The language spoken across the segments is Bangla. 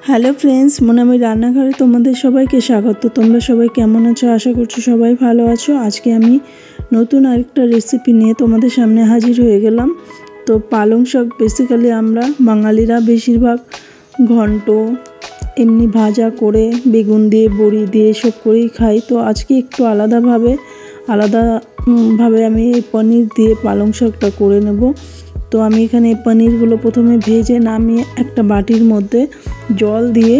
হ্যালো ফ্রেন্ডস, মনামি রান্নাঘরে তোমাদের সবাইকে স্বাগত। তোমরা সবাই কেমন আছো? আশা করছি সবাই ভালো আছো। আজকে আমি নতুন আরেকটা রেসিপি নিয়ে তোমাদের সামনে হাজির হয়ে গেলাম। তো পালং শাক বেসিক্যালি আমরা বাঙালিরা বেশিরভাগ ঘন্ট, এমনি ভাজা করে, বেগুন দিয়ে, বড়ি দিয়ে সব করেই খাই। তো আজকে একটু আলাদাভাবে আমি এই পনির দিয়ে পালং শাকটা করে নেব। তো আমি এখানে পনিরগুলো প্রথমে ভেজে নামিয়ে একটা বাটির মধ্যে জল দিয়ে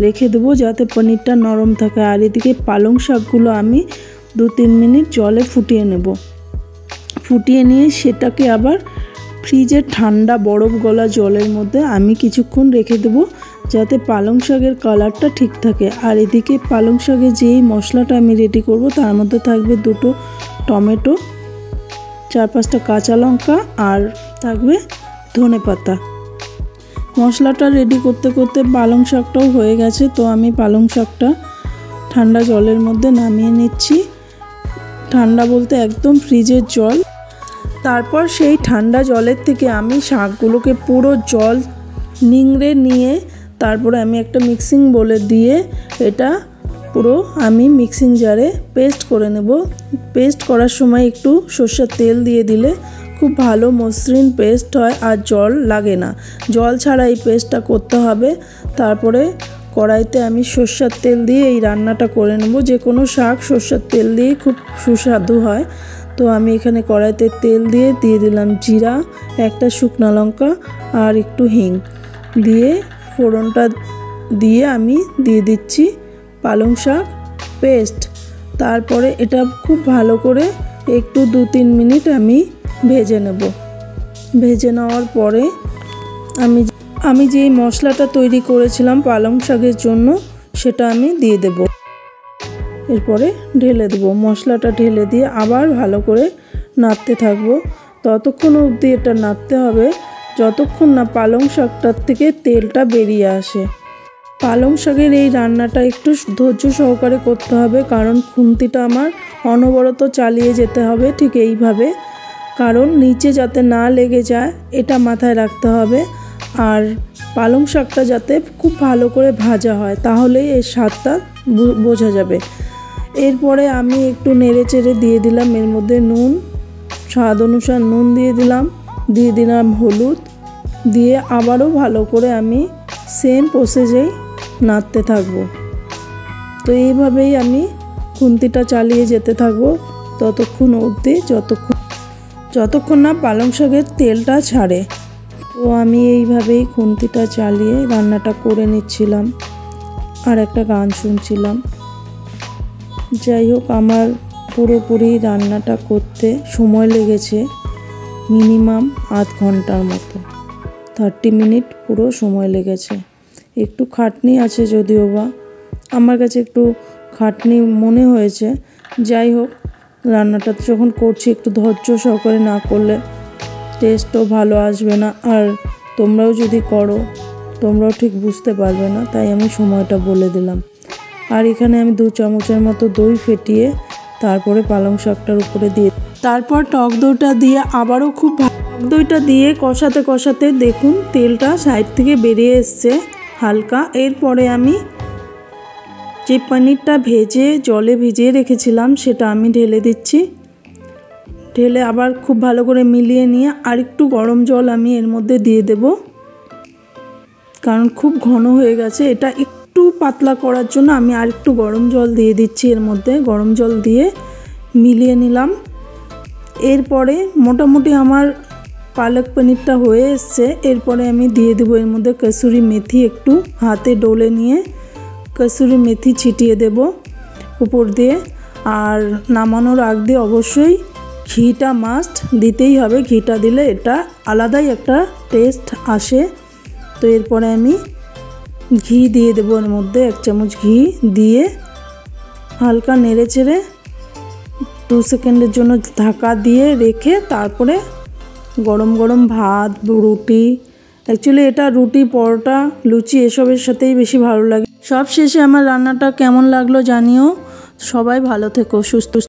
রেখে দেবো যাতে পনিরটা নরম থাকে। আর এদিকে পালং শাকগুলো আমি 2-3 মিনিট জলে ফুটিয়ে নেব। ফুটিয়ে নিয়ে সেটাকে আবার ফ্রিজে ঠান্ডা বরফ গলা জলের মধ্যে আমি কিছুক্ষণ রেখে দেবো যাতে পালং শাকের কালারটা ঠিক থাকে। আর এদিকে পালং শাকের যেই মশলাটা আমি রেডি করব তার মধ্যে থাকবে 2টো টমেটো, 4-5টা কাঁচা লঙ্কা আর থাকবে ধনেপাতা। মশলাটা রেডি করতে করতে পালং শাকটাও হয়ে গেছে। তো আমি পালং শাকটা ঠান্ডা জলের মধ্যে নামিয়ে নিচ্ছি। ঠান্ডা বলতে একদম ফ্রিজের জল। তারপর সেই ঠান্ডা জলের থেকে আমি শাকগুলোকে পুরো জল নিংড়ে নিয়ে তারপরে আমি একটা মিক্সিং বোলে দিয়ে এটা পুরো আমি মিক্সিং জারে পেস্ট করে নেব। পেস্ট করার সময় একটু সরষের তেল দিয়ে দিলে খুব ভালো মসৃণ পেস্ট হয় আর জল লাগে না। জল ছাড়া এই পেস্টটা করতে হবে। তারপরে কড়াইতে আমি সরষের তেল দিয়ে এই রান্নাটা করে নেব। যে কোনো শাক সরষের তেল দিয়ে খুব সুস্বাদু হয়। তো আমি এখানে কড়াইতে তেল দিয়ে দিলাম জিরা, একটা শুকনো লঙ্কা আর একটু হিং দিয়ে ফোড়নটা দিয়ে আমি দিয়ে দিচ্ছি পালং শাক পেস্ট। তারপরে এটা খুব ভালো করে একটু 2-3 মিনিট আমি ভেজে নেব। ভেজে নেওয়ার পরে আমি যেই মশলাটা তৈরি করেছিলাম পালং শাকের জন্য সেটা আমি দিয়ে দেব। এরপরে ঢেলে দেব। মশলাটা ঢেলে দিয়ে আবার ভালো করে নাড়তে থাকবো। ততক্ষণ অবধি এটা নাড়তে হবে যতক্ষণ না পালং শাকটার থেকে তেলটা বেরিয়ে আসে। পালং শাকের এই রান্নাটা একটু ধৈর্য সহকারে করতে হবে, কারণ খুন্তিটা আমার অনবরত চালিয়ে যেতে হবে ঠিক এইভাবে, কারণ নিচে যাতে না লেগে যায় এটা মাথায় রাখতে হবে। আর পালং শাকটা যাতে খুব ভালো করে ভাজা হয় তাহলেই এর স্বাদটা বোঝা যাবে। এরপরে আমি একটু নেড়ে চেড়ে দিয়ে দিলাম এর মধ্যে নুন, স্বাদ অনুসার নুন দিয়ে দিলাম হলুদ দিয়ে আবারও ভালো করে আমি সেম প্রসেসেই নাড়তে থাকবো। তো এইভাবেই আমি খুন্তিটা চালিয়ে যেতে থাকবো ততক্ষণ অবধি যতক্ষণ না পালং শাকের তেলটা ছাড়ে। তো আমি এইভাবেই খুন্তিটা চালিয়ে রান্নাটা করে নিচ্ছিলাম আর একটা গান শুনছিলাম। যাই হোক, আমার পুরোপুরি রান্নাটা করতে সময় লেগেছে মিনিমাম আধ ঘন্টার মতো, 30 মিনিট পুরো সময় লেগেছে। একটু খাটনি আছে যদিও বা, আমার কাছে একটু খাটনি মনে হয়েছে। যাই হোক, রান্নাটা যখন করছি একটু ধৈর্য সহকারে না করলে টেস্টও ভালো আসবে না। আর তোমরাও যদি করো তোমরাও ঠিক বুঝতে পারবে না, তাই আমি সময়টা বলে দিলাম। আর এখানে আমি 2 চামচের মতো দই ফেটিয়ে তারপরে পালং শাকটার উপরে দিয়ে তারপর টক দইটা দিয়ে আবারও খুব টক দইটা দিয়ে কষাতে কষাতে দেখুন তেলটা সাইড থেকে বেরিয়ে এসছে হালকা। এরপরে আমি যে পনিরটা ভেজে জলে ভিজিয়ে রেখেছিলাম সেটা আমি ঢেলে দিচ্ছি। ঢেলে আবার খুব ভালো করে মিলিয়ে নিয়ে আরেকটু গরম জল আমি এর মধ্যে দিয়ে দেব, কারণ খুব ঘন হয়ে গেছে। এটা একটু পাতলা করার জন্য আমি আরেকটু গরম জল দিয়ে দিচ্ছি এর মধ্যে। গরম জল দিয়ে মিলিয়ে নিলাম। এরপরে মোটামুটি আমার পালক পনিরটা হয়ে এসছে। এরপরে আমি দিয়ে দেবো এর মধ্যে কসুরি মেথি, একটু হাতে ডলে নিয়ে কসুরি মেথি ছিটিয়ে দেব উপর দিয়ে। আর নামানোর আগ দিয়ে অবশ্যই ঘিটা মাস্ট দিতেই হবে। ঘিটা দিলে এটা আলাদাই একটা টেস্ট আসে। তো এরপরে আমি ঘি দিয়ে দেবো এর মধ্যে, 1 চামচ ঘি দিয়ে হালকা নেড়ে চেড়ে 2 সেকেন্ডের জন্য ঢাকা দিয়ে রেখে তারপরে গরম গরম ভাত, রুটি, অ্যাকচুয়ালি এটা রুটি, পরোটা, লুচি এসবের সাথেই বেশি ভালো লাগে। সব শেষে আমার রান্নাটা কেমন লাগলো জানিও। সবাই ভালো থেকো, সুস্থ